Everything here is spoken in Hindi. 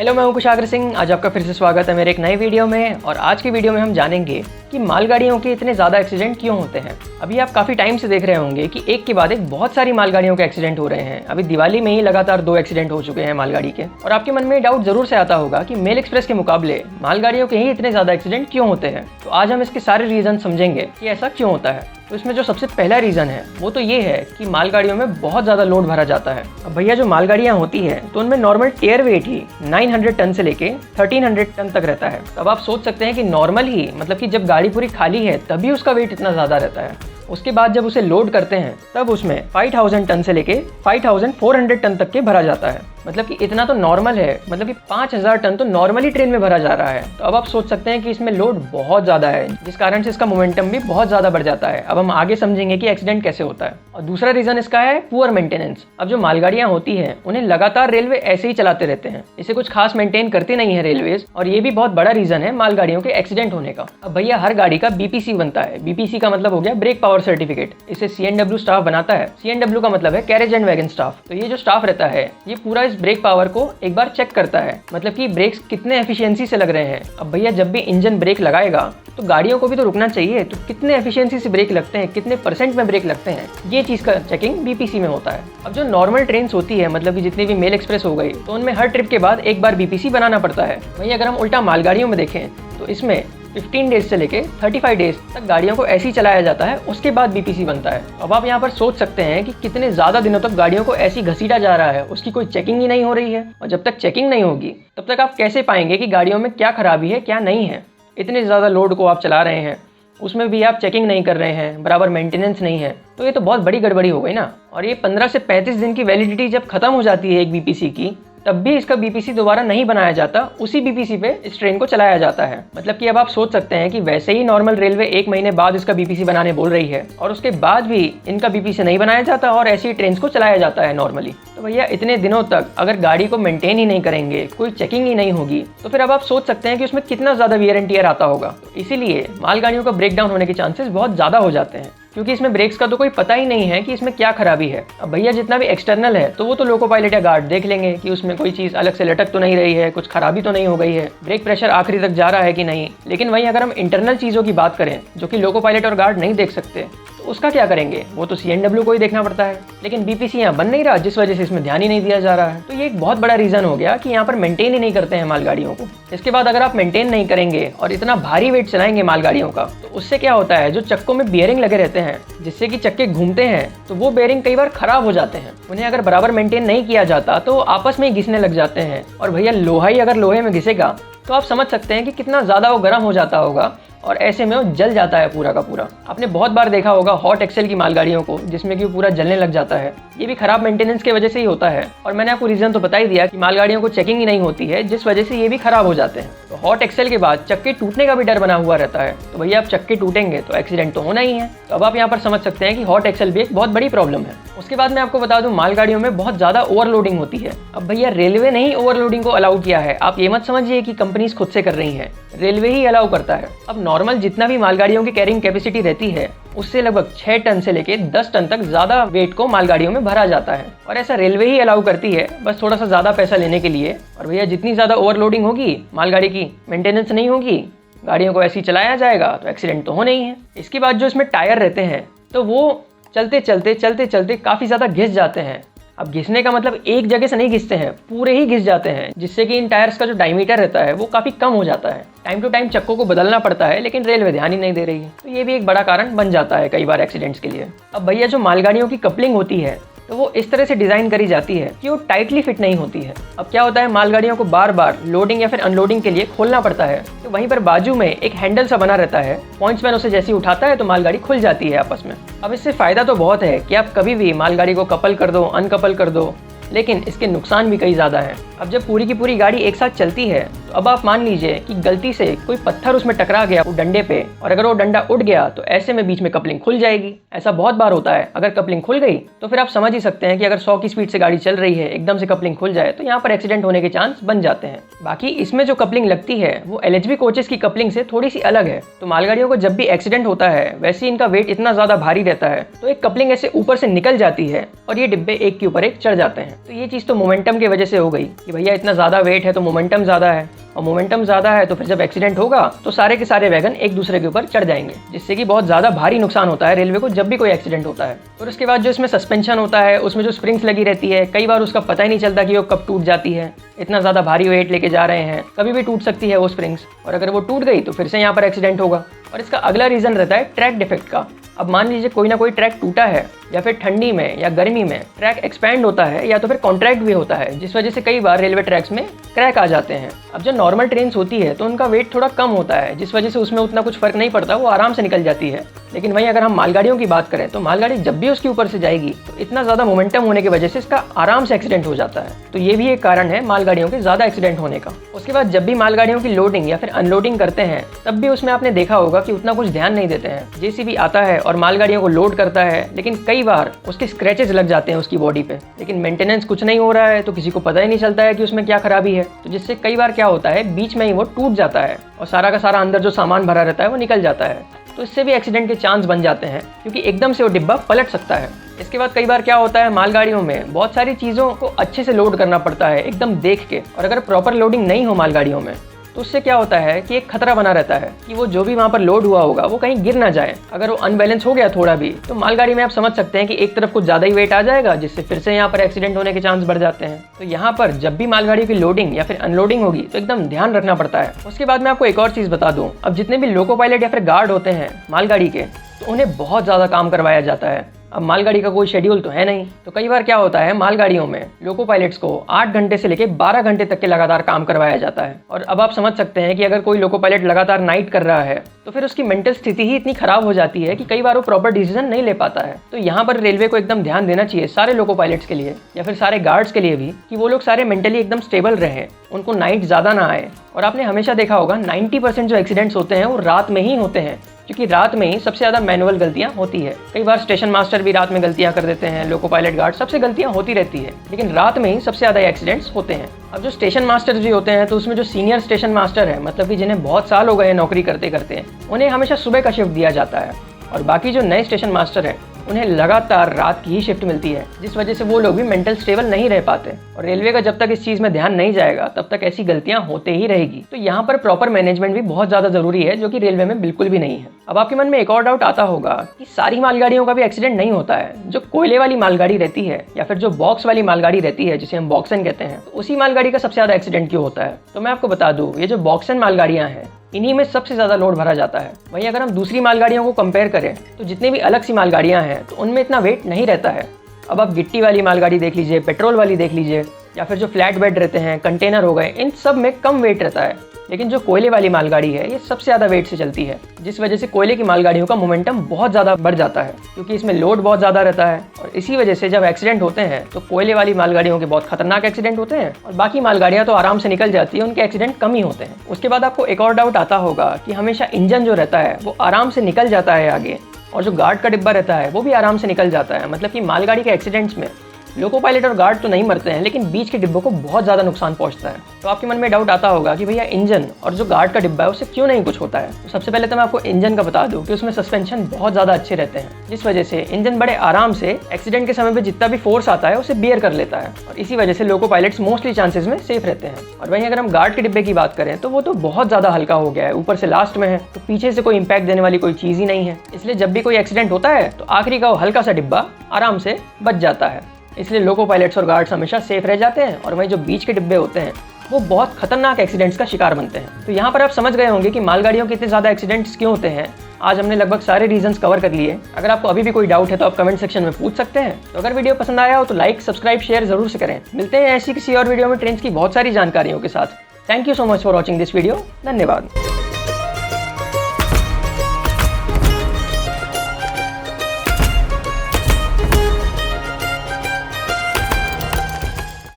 हेलो, मैं हूं कुशाग्र सिंह। आज आपका फिर से स्वागत है मेरे एक नए वीडियो में। और आज की वीडियो में हम जानेंगे कि मालगाड़ियों के इतने ज़्यादा एक्सीडेंट क्यों होते हैं। अभी आप काफ़ी टाइम से देख रहे होंगे कि एक के बाद एक बहुत सारी मालगाड़ियों के एक्सीडेंट हो रहे हैं। अभी दिवाली में ही लगातार 2 एक्सीडेंट हो चुके हैं मालगाड़ी के। और आपके मन में डाउट जरूर से आता होगा कि मेल एक्सप्रेस के मुकाबले मालगाड़ियों के ही इतने ज़्यादा एक्सीडेंट क्यों होते हैं। तो आज हम इसके सारे रीज़न समझेंगे कि ऐसा क्यों होता है। तो इसमें जो सबसे पहला रीज़न है वो तो ये है कि मालगाड़ियों में बहुत ज़्यादा लोड भरा जाता है। अब भैया जो मालगाड़ियाँ होती हैं तो उनमें नॉर्मल टेयर वेट ही 900 टन से लेके 1300 टन तक रहता है। अब आप सोच सकते हैं कि नॉर्मल ही मतलब कि जब गाड़ी पूरी खाली है तभी उसका वेट इतना ज़्यादा रहता है। उसके बाद जब उसे लोड करते हैं तब उसमें 5000 टन से लेके 5400 टन तक के भरा जाता है। मतलब कि इतना तो नॉर्मल है, मतलब कि 5000 टन तो नॉर्मली ट्रेन में भरा जा रहा है। तो अब आप सोच सकते हैं कि इसमें लोड बहुत ज़्यादा है, जिस कारण से इसका मोमेंटम भी बहुत ज़्यादा बढ़ जाता है। अब हम आगे समझेंगे कि एक्सीडेंट कैसे होता है। और दूसरा रीज़न इसका है पुअर मेंटेनेंस। अब जो मालगाड़ियाँ होती हैं उन्हें लगातार रेलवे ऐसे ही चलाते रहते हैं, इसे कुछ खास मेंटेन करती नहीं है रेलवेज। और ये भी बहुत बड़ा रीज़न है मालगाड़ियों के एक्सीडेंट होने का। अब भैया हर गाड़ी का BPC बनता है। BPC का मतलब हो गया ब्रेक पावर सर्टिफिकेट। इसे CNW स्टाफ बनाता है। CNW का मतलब है कैरेज एंड वैगन स्टाफ। तो ये जो स्टाफ रहता है ये पूरा इस ब्रेक पावर को एक बार चेक करता है, मतलब कि ब्रेक्स कितने एफिशिएंसी से लग रहे हैं। अब भैया जब भी इंजन ब्रेक लगाएगा तो गाड़ियों को भी तो रुकना चाहिए, तो कितने एफिशिएंसी से ब्रेक लगते हैं, कितने % में ब्रेक लगते हैं, ये चीज़ का चेकिंग BPC में होता है। अब जो नॉर्मल ट्रेन होती है, मतलब कि जितनी भी मेल एक्सप्रेस हो गई, तो उनमें हर ट्रिप के बाद एक बार BPC बनाना पड़ता है। वहीं अगर हम उल्टा मालगाड़ियों में देखें तो इसमें 15 डेज से लेके 35 डेज तक गाड़ियों को ऐसे ही चलाया जाता है, उसके बाद BPC बनता है। अब आप यहाँ पर सोच सकते हैं कि कितने ज़्यादा दिनों तक गाड़ियों को ऐसे ही घसीटा जा रहा है, उसकी कोई चेकिंग ही नहीं हो रही है। और जब तक चेकिंग नहीं होगी तब तक आप कैसे पाएंगे कि गाड़ियों में क्या खराबी है क्या नहीं है। इतने ज़्यादा लोड को आप चला रहे हैं, उसमें भी आप चेकिंग नहीं कर रहे हैं, बराबर मेंटेनेंस नहीं है, तो ये तो बहुत बड़ी गड़बड़ी हो गई ना। और ये 15 से 35 दिन की वैलिडिटी जब खत्म हो जाती है एक BPC की, तब भी इसका BPC दोबारा नहीं बनाया जाता, उसी BPC पे इस ट्रेन को चलाया जाता है। मतलब कि अब आप सोच सकते हैं कि वैसे ही नॉर्मल रेलवे 1 महीने बाद इसका BPC बनाने बोल रही है और उसके बाद भी इनका BPC नहीं बनाया जाता और ऐसी ट्रेन को चलाया जाता है नॉर्मली। तो भैया इतने दिनों तक अगर गाड़ी को मेंटेन ही नहीं करेंगे, कोई चेकिंग ही नहीं होगी, तो फिर अब आप सोच सकते हैं कि उसमें कितना ज़्यादा वियर एंड टियर आता होगा। तो इसीलिए मालगाड़ियों का ब्रेकडाउन होने के चांसेस बहुत ज़्यादा हो जाते हैं, क्योंकि इसमें ब्रेक्स का तो कोई पता ही नहीं है कि इसमें क्या खराबी है। अब भैया जितना भी एक्सटर्नल है तो वो तो लोको पायलट या गार्ड देख लेंगे कि उसमें कोई चीज़ अलग से लटक तो नहीं रही है, कुछ खराबी तो नहीं हो गई है, ब्रेक प्रेशर आखिरी तक जा रहा है कि नहीं। लेकिन वहीं अगर हम इंटरनल चीज़ों की बात करें जो कि लोको पायलट और गार्ड नहीं देख सकते, तो उसका क्या करेंगे, वो तो CNW को ही देखना पड़ता है। लेकिन BPC यहाँ बन नहीं रहा, जिस वजह से इसमें ध्यान ही नहीं दिया जा रहा है। तो ये एक बहुत बड़ा रीज़न हो गया कि यहाँ पर मेंटेन ही नहीं करते हैं मालगाड़ियों को। इसके बाद अगर आप मेंटेन नहीं करेंगे और इतना भारी वेट चलाएंगे मालगाड़ियों का, तो उससे क्या होता है, जो चक्कों में बियरिंग लगे रहते हैं जिससे कि चक्के घूमते हैं, तो वो बेयरिंग कई बार खराब हो जाते हैं। उन्हें अगर बराबर मेंटेन नहीं किया जाता तो आपस में ही घिसने लग जाते हैं। और भैया लोहा ही अगर लोहे में घिसेगा तो आप समझ सकते हैं कि कितना ज़्यादा वो गर्म हो जाता होगा और ऐसे में वो जल जाता है पूरा का पूरा। आपने बहुत बार देखा होगा हॉट एक्सेल की मालगाड़ियों को, जिसमें कि वो पूरा जलने लग जाता है। ये भी खराब मेंटेनेंस की वजह से ही होता है। और मैंने आपको रीज़न तो बता ही दिया कि मालगाड़ियों को चेकिंग ही नहीं होती है, जिस वजह से ये भी खराब हो जाते हैं। तो हॉट एक्सेल के बाद चक्के टूटने का भी डर बना हुआ रहता है। तो भैया आप चक्के टूटेंगे तो एक्सीडेंट तो होना ही है। तो अब आप यहाँ पर समझ सकते हैं कि हॉट एक्सेल भी एक बहुत बड़ी प्रॉब्लम है। उसके बाद मैं आपको बता दूं, मालगाड़ियों में बहुत ज़्यादा ओवरलोडिंग होती है। अब भैया रेलवे ने ही ओवरलोडिंग को अलाउ किया है। आप ये मत समझिए कि कंपनीज खुद से कर रही हैं, रेलवे ही अलाउ करता है। अब नॉर्मल जितना भी मालगाड़ियों की कैरिंग कैपेसिटी रहती है उससे लगभग 6 टन से लेके 10 टन तक ज़्यादा वेट को मालगाड़ियों में भरा जाता है। और ऐसा रेलवे ही अलाउ करती है, बस थोड़ा सा ज़्यादा पैसा लेने के लिए। और भैया जितनी ज़्यादा ओवरलोडिंग होगी, मालगाड़ी की मेंटेनेंस नहीं होगी, गाड़ियों को ऐसे ही चलाया जाएगा, तो एक्सीडेंट तो होना ही है। इसके बाद जो इसमें टायर रहते हैं तो वो चलते चलते काफ़ी ज़्यादा घिस जाते हैं। अब घिसने का मतलब एक जगह से नहीं घिसते हैं, पूरे ही घिस जाते हैं, जिससे कि इन टायर्स का जो डायमीटर रहता है वो काफ़ी कम हो जाता है। टाइम टू टाइम चक्कों को बदलना पड़ता है, लेकिन रेलवे ध्यान ही नहीं दे रही है। तो ये भी एक बड़ा कारण बन जाता है कई बार एक्सीडेंट्स के लिए। अब भैया जो मालगाड़ियों की कपलिंग होती है तो वो इस तरह से डिज़ाइन करी जाती है कि वो टाइटली फिट नहीं होती है। अब क्या होता है, मालगाड़ियों को बार बार लोडिंग या फिर अनलोडिंग के लिए खोलना पड़ता है। तो वहीं पर बाजू में एक हैंडल सा बना रहता है, पॉइंट्समैन उसे जैसे ही उठाता है तो मालगाड़ी खुल जाती है आपस में। अब इससे फ़ायदा तो बहुत है कि आप कभी भी मालगाड़ी को कपल कर दो, अनकपल कर दो, लेकिन इसके नुकसान भी कई ज़्यादा हैं। अब जब पूरी की पूरी गाड़ी एक साथ चलती है तो अब आप मान लीजिए कि गलती से कोई पत्थर उसमें टकरा गया वो डंडे पे, और अगर वो डंडा उठ गया तो ऐसे में बीच में कपलिंग खुल जाएगी। ऐसा बहुत बार होता है। अगर कपलिंग खुल गई तो फिर आप समझ ही सकते हैं कि अगर 100 की स्पीड से गाड़ी चल रही है, एकदम से कपलिंग खुल जाए तो यहाँ पर एक्सीडेंट होने के चांस बन जाते हैं। बाकी इसमें जो कपलिंग लगती है वो LHB कोचेस की कपलिंग से थोड़ी सी अलग है। तो मालगाड़ियों को जब भी एक्सीडेंट होता है, वैसे ही इनका वेट इतना ज़्यादा भारी रहता है तो एक कपलिंग ऐसे ऊपर से निकल जाती है और ये डिब्बे एक के ऊपर एक चढ़ जाते हैं। तो ये चीज़ तो मोमेंटम की वजह से हो गई, कि भैया इतना ज़्यादा वेट है तो मोमेंटम ज़्यादा है, और मोमेंटम ज़्यादा है तो फिर जब एक्सीडेंट होगा तो सारे के सारे वैगन एक दूसरे के ऊपर चढ़ जाएंगे, जिससे कि बहुत ज़्यादा भारी नुकसान होता है रेलवे को जब भी कोई एक्सीडेंट होता है। और उसके बाद जो इसमें सस्पेंशन होता है, उसमें जो स्प्रिंग्स लगी रहती है, कई बार उसका पता ही नहीं चलता कि वो कब टूट जाती है। इतना ज़्यादा भारी वेट लेके जा रहे हैं, कभी भी टूट सकती है वो स्प्रिंग्स, और अगर वो टूट गई तो फिर से यहाँ पर एक्सीडेंट होगा। और इसका अगला रीज़न रहता है ट्रैक डिफेक्ट का। अब मान लीजिए कोई ना कोई ट्रैक टूटा है, या फिर ठंडी में या गर्मी में ट्रैक एक्सपैंड होता है, या तो फिर कॉन्ट्रैक्ट भी होता है, जिस वजह से कई बार रेलवे ट्रैक्स में क्रैक आ जाते हैं। अब जो नॉर्मल ट्रेन्स होती है तो उनका वेट थोड़ा कम होता है, जिस वजह से उसमें उतना कुछ फर्क नहीं पड़ता, वो आराम से निकल जाती है। लेकिन वहीं अगर हम मालगाड़ियों की बात करें तो मालगाड़ी जब भी उसके ऊपर से जाएगी तो इतना ज़्यादा मोमेंटम होने की वजह से इसका आराम से एक्सीडेंट हो जाता है। तो ये भी एक कारण है मालगाड़ियों के ज़्यादा एक्सीडेंट होने का। उसके बाद जब भी मालगाड़ियों की लोडिंग या फिर अनलोडिंग करते हैं तब भी उसमें आपने देखा होगा कि उतना कुछ ध्यान नहीं देते हैं। जेसीबी आता है और मालगाड़ियों को लोड करता है, लेकिन कई बार उसके स्क्रैचेस लग जाते हैं उसकी बॉडी पे, लेकिन मेंटेनेंस कुछ नहीं हो रहा है तो किसी को पता ही नहीं चलता है कि उसमें क्या खराबी है। तो जिससे कई बार क्या होता है, बीच में ही वो टूट जाता है और सारा का सारा अंदर जो सामान भरा रहता है वो निकल जाता है। तो इससे भी एक्सीडेंट के चांस बन जाते हैं, क्योंकि एकदम से वो डिब्बा पलट सकता है। इसके बाद कई बार क्या होता है, मालगाड़ियों में बहुत सारी चीज़ों को अच्छे से लोड करना पड़ता है एकदम देख के, और अगर प्रॉपर लोडिंग नहीं हो मालगाड़ियों में तो उससे क्या होता है कि एक खतरा बना रहता है कि वो जो भी वहाँ पर लोड हुआ होगा वो कहीं गिर ना जाए। अगर वो अनबैलेंस हो गया थोड़ा भी तो मालगाड़ी में आप समझ सकते हैं कि एक तरफ कुछ ज़्यादा ही वेट आ जाएगा, जिससे फिर से यहाँ पर एक्सीडेंट होने के चांस बढ़ जाते हैं। तो यहाँ पर जब भी मालगाड़ी की लोडिंग या फिर अनलोडिंग होगी तो एकदम ध्यान रखना पड़ता है। उसके बाद मैं आपको एक और चीज़ बता दूँ, अब जितने भी लोको पायलट या फिर गार्ड होते हैं मालगाड़ी के, तो उन्हें बहुत ज़्यादा काम करवाया जाता है। अब मालगाड़ी का कोई शेड्यूल तो है नहीं, तो कई बार क्या होता है, मालगाड़ियों में लोको पायलट्स को 8 घंटे से लेकर 12 घंटे तक के लगातार काम करवाया जाता है। और अब आप समझ सकते हैं कि अगर कोई लोको पायलट लगातार नाइट कर रहा है तो फिर उसकी मेंटल स्थिति ही इतनी खराब हो जाती है कि कई बार वो प्रॉपर डिसीजन नहीं ले पाता है। तो यहाँ पर रेलवे को एकदम ध्यान देना चाहिए सारे लोको पायलट्स के लिए या फिर सारे गार्ड्स के लिए भी, कि वो लोग सारे मेंटली एकदम स्टेबल रहें, उनको नाइट ज़्यादा ना आए। और आपने हमेशा देखा होगा 90% जो एक्सीडेंट्स होते हैं वो रात में ही होते हैं, क्योंकि रात में ही सबसे ज़्यादा मैनुअल गलतियाँ होती है। कई बार स्टेशन मास्टर भी रात में गलतियाँ कर देते हैं, लोको पायलट गार्ड, सबसे गलतियाँ होती रहती है, लेकिन रात में ही सबसे ज़्यादा एक्सीडेंट्स होते हैं। अब जो स्टेशन मास्टर भी होते हैं तो उसमें जो सीनियर स्टेशन मास्टर है, मतलब कि जिन्हें बहुत साल हो गए हैं नौकरी करते करते, उन्हें हमेशा सुबह का शिफ्ट दिया जाता है, और बाकी जो नए स्टेशन मास्टर हैं उन्हें लगातार रात की ही शिफ्ट मिलती है, जिस वजह से वो लोग भी मेंटल स्टेबल नहीं रह पाते। और रेलवे का जब तक इस चीज़ में ध्यान नहीं जाएगा तब तक ऐसी गलतियां होते ही रहेगी। तो यहाँ पर प्रॉपर मैनेजमेंट भी बहुत ज़्यादा ज़रूरी है, जो कि रेलवे में बिल्कुल भी नहीं है। अब आपके मन में एक और डाउट आता होगा कि सारी मालगाड़ियों का भी एक्सीडेंट नहीं होता है। जो कोयले वाली मालगाड़ी रहती है या फिर जो बॉक्स वाली मालगाड़ी रहती है, जिसे हम बॉक्सन कहते हैं, तो उसी मालगाड़ी का सबसे ज़्यादा एक्सीडेंट क्यों होता है? तो मैं आपको बता दूँ, ये जो बॉक्सन मालगाड़ियाँ हैं इन्हीं में सबसे ज़्यादा लोड भरा जाता है। वहीं अगर हम दूसरी मालगाड़ियों को कंपेयर करें तो जितनी भी अलग सी मालगाड़ियाँ हैं तो उनमें इतना वेट नहीं रहता है। अब आप गिट्टी वाली मालगाड़ी देख लीजिए, पेट्रोल वाली देख लीजिए, या फिर जो फ्लैट बेड रहते हैं, कंटेनर हो गए, इन सब में कम वेट रहता है। लेकिन जो कोयले वाली मालगाड़ी है ये सबसे ज़्यादा वेट से चलती है, जिस वजह से कोयले की मालगाड़ियों का मोमेंटम बहुत ज़्यादा बढ़ जाता है, क्योंकि इसमें लोड बहुत ज़्यादा रहता है। और इसी वजह से जब एक्सीडेंट होते हैं तो कोयले वाली मालगाड़ियों के बहुत खतरनाक एक्सीडेंट होते हैं, और बाकी मालगाड़ियाँ तो आराम से निकल जाती है, उनके एक्सीडेंट कम ही होते हैं। उसके बाद आपको एक और डाउट आता होगा कि हमेशा इंजन जो रहता है वो आराम से निकल जाता है आगे, और जो गार्ड का डिब्बा रहता है वो भी आराम से निकल जाता है। मतलब कि मालगाड़ी के एक्सीडेंट्स में लोको पायलट और गार्ड तो नहीं मरते हैं, लेकिन बीच के डिब्बों को बहुत ज़्यादा नुकसान पहुंचता है। तो आपके मन में डाउट आता होगा कि भैया इंजन और जो गार्ड का डिब्बा है उससे क्यों नहीं कुछ होता है? तो सबसे पहले तो मैं आपको इंजन का बता दूं कि उसमें सस्पेंशन बहुत ज़्यादा अच्छे रहते हैं, जिस वजह से इंजन बड़े आराम से एक्सीडेंट के समय पर जितना भी फोर्स आता है उसे बियर कर लेता है, और इसी वजह से लोको पायलट्स मोस्टली चांसेस में सेफ रहते हैं। और वहीं अगर हम गार्ड के डिब्बे की बात करें तो वो तो बहुत ज़्यादा हल्का हो गया है, ऊपर से लास्ट में है, तो पीछे से कोई इंपैक्ट देने वाली कोई चीज़ ही नहीं है। इसलिए जब भी कोई एक्सीडेंट होता है तो आखिरी का वो हल्का सा डिब्बा आराम से बच जाता है, इसलिए लोको पायलट्स और गार्ड्स हमेशा सेफ रह जाते हैं। और वहीं जो बीच के डिब्बे होते हैं वो बहुत खतरनाक एक्सीडेंट्स का शिकार बनते हैं। तो यहाँ पर आप समझ गए होंगे कि मालगाड़ियों के इतने ज़्यादा एक्सीडेंट्स क्यों होते हैं। आज हमने लगभग सारे रीजंस कवर कर लिए। अगर आपको अभी भी कोई डाउट है तो आप कमेंट सेक्शन में पूछ सकते हैं। तो अगर वीडियो पसंद आया हो तो लाइक, सब्सक्राइब, शेयर जरूर से करें। मिलते हैं ऐसी किसी और वीडियो में ट्रेन की बहुत सारी जानकारियों के साथ। Thank you so much for watching this video. धन्यवाद।